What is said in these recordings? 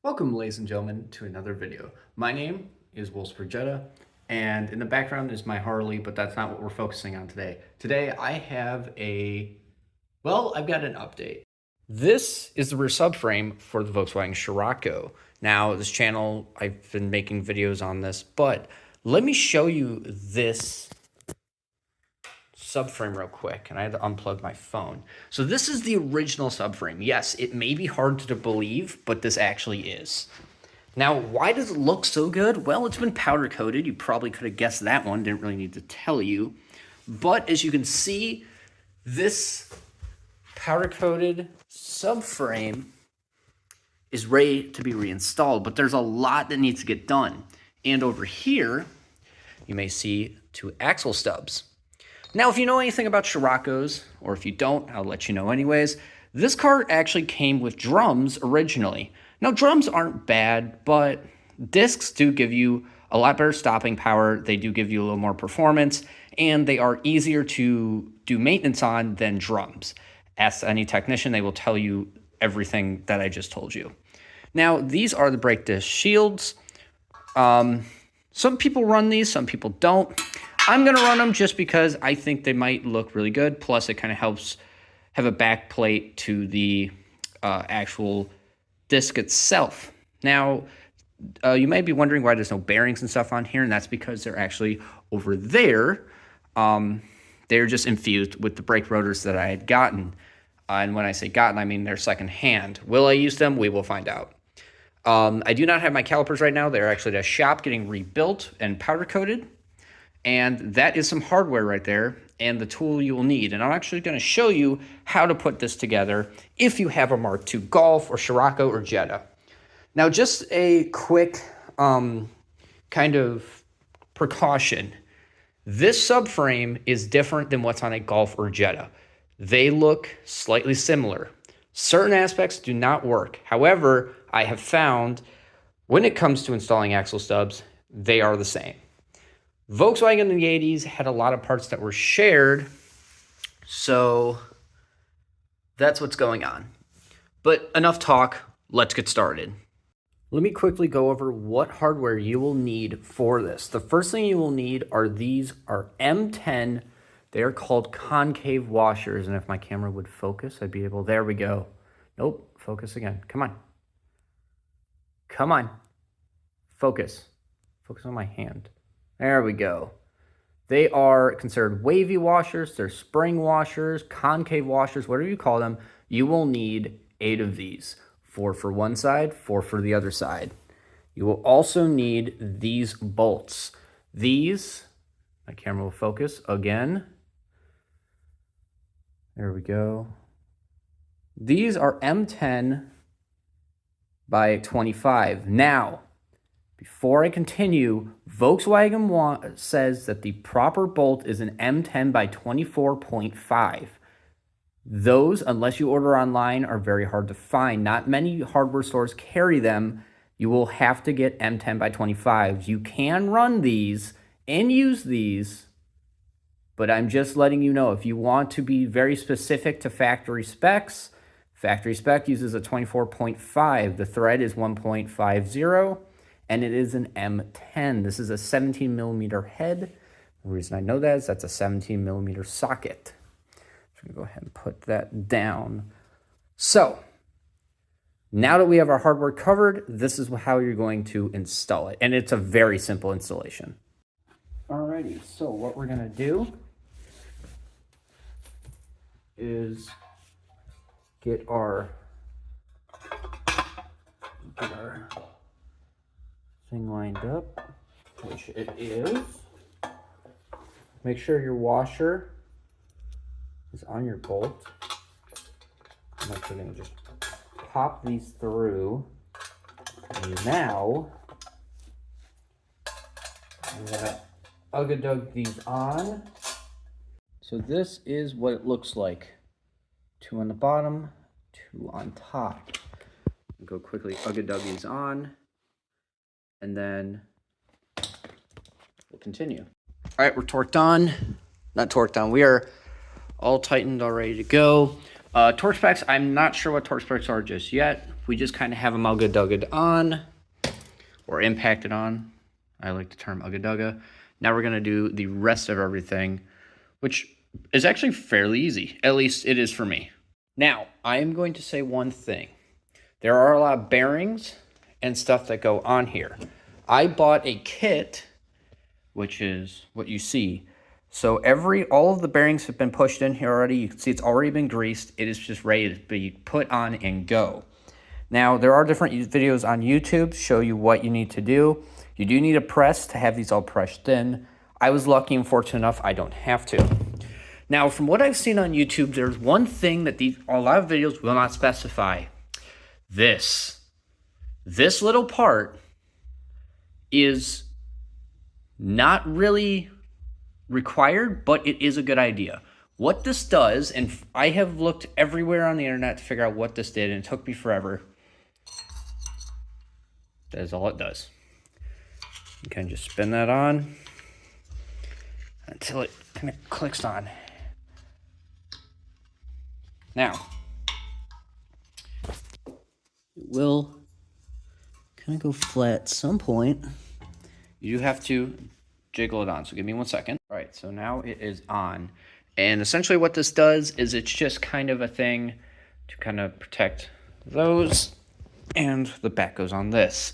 Welcome, ladies and gentlemen, to another video. My name is Will Sprigetta, and in the background is my Harley, but that's not what we're focusing on today. Today, I've got an update. This is the rear subframe for the Volkswagen Scirocco. Now, this channel, I've been making videos on this, but let me show you this subframe real quick, and I had to unplug my phone. So this is the original subframe. Yes, it may be hard to believe, but this actually is. Now, why does it look so good? Well, it's been powder coated. You probably could have guessed that one. Didn't really need to tell you. But as you can see, this powder coated subframe is ready to be reinstalled, but there's a lot that needs to get done. And over here, you may see two axle stubs. Now, if you know anything about Scirocco's, or if you don't, I'll let you know anyways, this car actually came with drums originally. Now, drums aren't bad, but discs do give you a lot better stopping power. They do give you a little more performance, and they are easier to do maintenance on than drums. Ask any technician, they will tell you everything that I just told you. Now, these are the brake disc shields. Some people run these, some people don't. I'm going to run them just because I think they might look really good. Plus, it kind of helps have a back plate to the actual disc itself. Now, you may be wondering why there's no bearings and stuff on here, and that's because they're actually over there. They're just infused with the brake rotors that I had gotten. And when I say gotten, I mean they're secondhand. Will I use them? We will find out. I do not have my calipers right now. They're actually at a shop getting rebuilt and powder coated. And that is some hardware right there and the tool you will need. And I'm actually going to show you how to put this together if you have a Mark II Golf or Scirocco or Jetta. Now, just a quick kind of precaution. This subframe is different than what's on a Golf or Jetta. They look slightly similar. Certain aspects do not work. However, I have found when it comes to installing axle stubs, they are the same. Volkswagen in the 80s had a lot of parts that were shared, so that's what's going on. But enough talk, let's get started. Let me quickly go over what hardware you will need for this. The first thing you will need are these are M10. They are called concave washers, and if my camera would focus, I'd be able, there we go. Nope, focus again, come on. Come on, focus. Focus on my hand. There we go. They are considered wavy washers. They're spring washers, concave washers, whatever you call them. You will need 8 of these. 4 for one side, 4 for the other side. You will also need these bolts. These, my camera will focus again. There we go. These are M10 by 25. Now, before I continue, Volkswagen says that the proper bolt is an M10 by 24.5. Those, unless you order online, are very hard to find. Not many hardware stores carry them. You will have to get M10 by 25s. You can run these and use these, but I'm just letting you know, if you want to be very specific to factory specs, factory spec uses a 24.5. The thread is 1.50. And it is an M10. This is a 17 millimeter head. The reason I know that is that's a 17 millimeter socket. I'm gonna go ahead and put that down. So, now that we have our hardware covered, this is how you're going to install it. And it's a very simple installation. Alrighty, so what we're gonna do is get our thing lined up, which it is. Make sure your washer is on your bolt. I'm actually going to just pop these through. And now I'm going to ugga-dug these on. So this is what it looks like. 2 on the bottom, 2 on top. I'll go quickly ugga-dug these on, and then we'll continue. All right, we're torqued on. Not torqued on. We are all tightened, all ready to go. Torque specs, I'm not sure what torque specs are just yet. we just kind of have them ugga-dugga on, or impacted on. I like the term ugga-dugga. Now we're going to do the rest of everything, which is actually fairly easy. At least it is for me. Now, I am going to say one thing. There are a lot of bearings and stuff that go on here. I bought a kit, which is what you see. So all of the bearings have been pushed in here already. You can see it's already been greased. It is just ready to be put on and go. Now, there are different videos on YouTube to show you what you need to do. You do need a press to have these all pressed in. I was lucky and fortunate enough I don't have to. Now, from what I've seen on YouTube, there's one thing that a lot of videos will not specify. This little part is not really required, but it is a good idea. What this does, and I have looked everywhere on the internet to figure out what this did, and it took me forever. That is all it does. You can just spin that on until it kind of clicks on. Now, it will kind of go flat at some point. You do have to jiggle it on, so give me 1 second. All right, so now it is on. And essentially what this does is it's just kind of a thing to kind of protect those, and the back goes on this.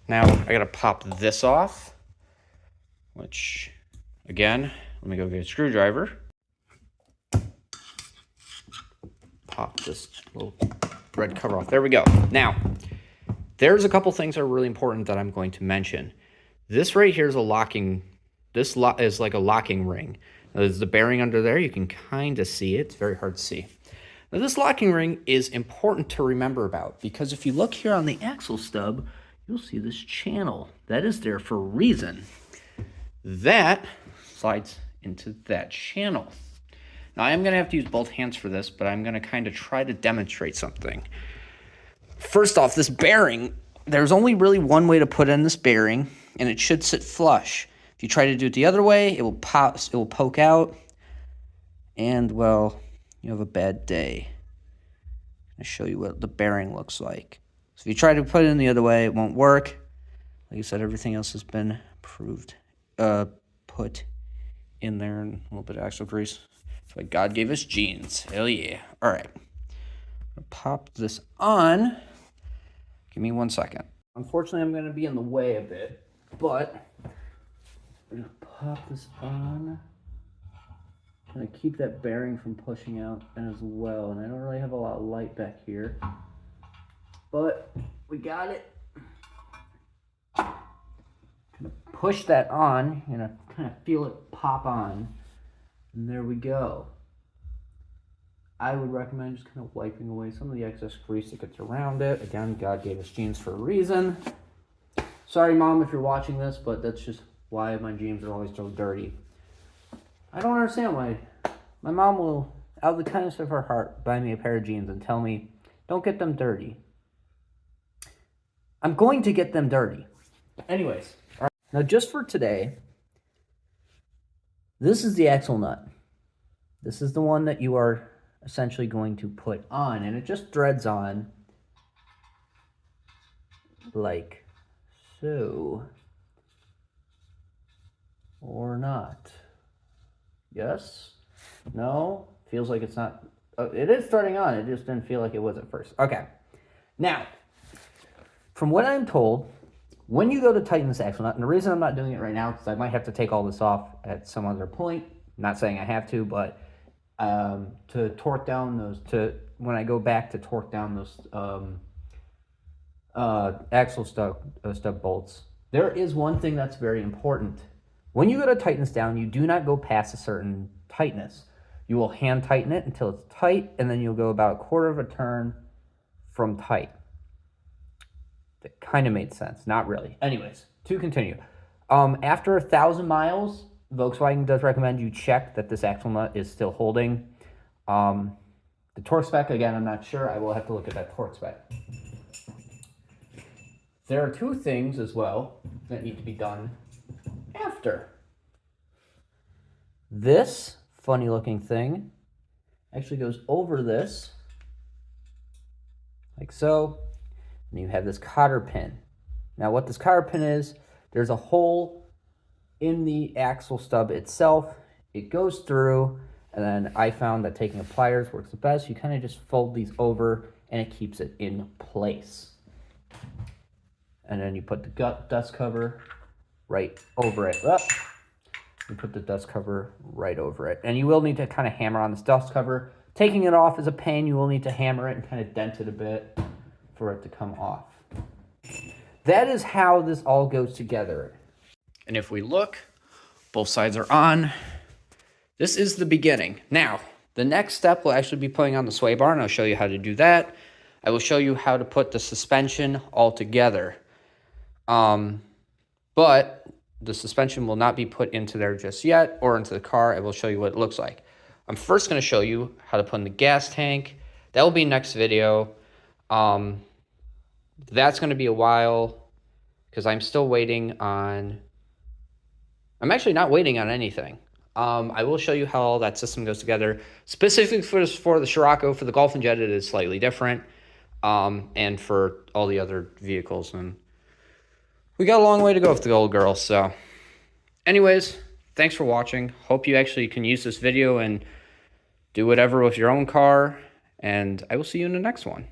Now, I gotta pop this off, which, again, let me go get a screwdriver. Pop this little red cover off. There we go. Now, there's a couple things that are really important that I'm going to mention. This right here is is like a locking ring. Now, there's the bearing under there. You can kind of see it. It's very hard to see. Now, this locking ring is important to remember about, because if you look here on the axle stub, you'll see this channel. That is there for a reason. That slides into that channel. Now, I am going to have to use both hands for this, but I'm going to kind of try to demonstrate something. First off, this bearing, there's only really one way to put in this bearing, and it should sit flush. If you try to do it the other way, it will poke out, and, well, you have a bad day. I'll show you what the bearing looks like. So if you try to put it in the other way, it won't work. Like I said, everything else has been put in there, and a little bit of axle grease. That's why God gave us jeans. Hell yeah. All right. I'll pop this on. Give me 1 second. Unfortunately, I'm going to be in the way a bit, but I'm going to pop this on. I'm going to keep that bearing from pushing out as well. And I don't really have a lot of light back here, but we got it. Push that on, you know, kind of feel it pop on, and there we go. I would recommend just kind of wiping away some of the excess grease that gets around it. Again, God gave us jeans for a reason. Sorry, Mom, if you're watching this, but that's just why my jeans are always so dirty. I don't understand why. My mom will, out of the kindness of her heart, buy me a pair of jeans and tell me, don't get them dirty. I'm going to get them dirty. Anyways, all right. Now just for today, this is the axle nut. This is the one that you are essentially going to put on, and it just threads on like so, or not. Yes? No? Feels like it's not. It is starting on. It just didn't feel like it was at first. Okay. Now, from what I'm told, when you go to tighten this axle nut, and the reason I'm not doing it right now is because I might have to take all this off at some other point. I'm not saying I have to, but to torque down those, when I go back to torque down those axle stub bolts, there is one thing that's very important. When you go to tighten this down, you do not go past a certain tightness. You will hand tighten it until it's tight, and then you'll go about a quarter of a turn from tight. That kind of made sense. Not really. Anyways, to continue. After 1,000 miles, Volkswagen does recommend you check that this axle nut is still holding. The torque spec, again, I'm not sure. I will have to look at that torque spec. There are two things as well that need to be done after. This funny looking thing actually goes over this like so. And you have this cotter pin. Now what this cotter pin is, there's a hole in the axle stub itself. It goes through, and then I found that taking a pliers works the best. You kind of just fold these over and it keeps it in place. And then you put the dust cover right over it. You put the dust cover right over it. And you will need to kind of hammer on this dust cover. Taking it off is a pain. You will need to hammer it and kind of dent it a bit for it to come off. That is how this all goes together. And if we look, both sides are on. This is the beginning. Now, the next step will actually be putting on the sway bar, and I'll show you how to do that. I will show you how to put the suspension all together. But the suspension will not be put into there just yet, or into the car. I will show you what it looks like. I'm first going to show you how to put in the gas tank. That will be next video. That's going to be a while because I'm still waiting on... I'm actually not waiting on anything. I will show you how all that system goes together. Specifically for the Scirocco, for the Golf and Jet, it is slightly different. And for all the other vehicles. And we got a long way to go with the old girl. So anyways, thanks for watching. Hope you actually can use this video and do whatever with your own car. And I will see you in the next one.